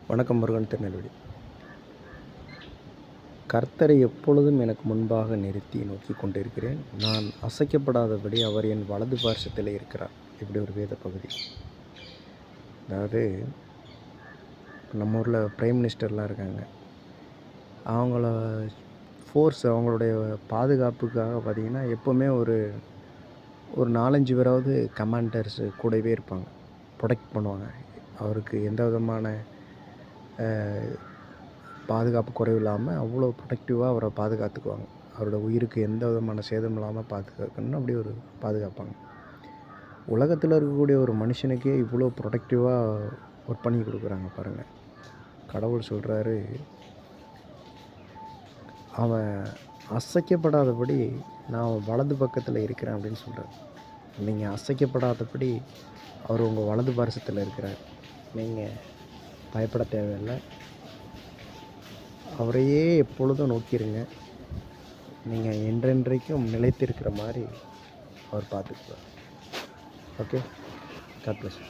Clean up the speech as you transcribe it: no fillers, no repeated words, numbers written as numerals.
வணக்கம். முருகன், திருநெல்வேலி. கர்த்தரை எப்பொழுதும் எனக்கு முன்பாக நிறுத்தி நோக்கி கொண்டிருக்கிறேன். நான் அசைக்கப்படாதபடி அவர் என் வலது பார்சத்தில் இருக்கிறார். இப்படி ஒரு வேத பகுதி. அதாவது நம்ம ஊரில் பிரைம் மினிஸ்டர்லாம் இருக்காங்க. அவங்கள அவங்களுடைய பாதுகாப்புக்காக பார்த்திங்கன்னா எப்போவுமே ஒரு 4-5 பேராவது கமாண்டர்ஸு கூடவே இருப்பாங்க. ப்ரொடெக்ட் பண்ணுவாங்க. அவருக்கு எந்த விதமான பாதுகாப்பு குறைவு இல்லாமல் அவ்வளோ ப்ரொடெக்டிவாக அவரை பாதுகாத்துக்குவாங்க. அவரோட உயிருக்கு எந்த விதமான சேதம் இல்லாமல் பாதுகாக்கணும்னு அப்படி ஒரு பாதுகாப்பாங்க. உலகத்தில் இருக்கக்கூடிய ஒரு மனுஷனுக்கே இவ்வளோ ப்ரொடெக்டிவாக ஒர்க் பண்ணி கொடுக்குறாங்க பாருங்கள். கடவுள் சொல்கிறாரு, அவன் அசைக்கப்படாதபடி நான் அவன் வலது பக்கத்தில் இருக்கிறேன் அப்படின்னு சொல்கிறார். நீங்கள் அசைக்கப்படாதபடி அவர் உங்கள் வலது பார்சத்தில் இருக்கிறார். நீங்கள் பயப்பட தேவையில்லை. அவரையே எப்பொழுதும் நோக்கிடுங்க. நீங்கள் என்றென்றைக்கும் நிலைத்திருக்கிற மாதிரி அவர் பார்த்துக்குவார். Okay, God bless you.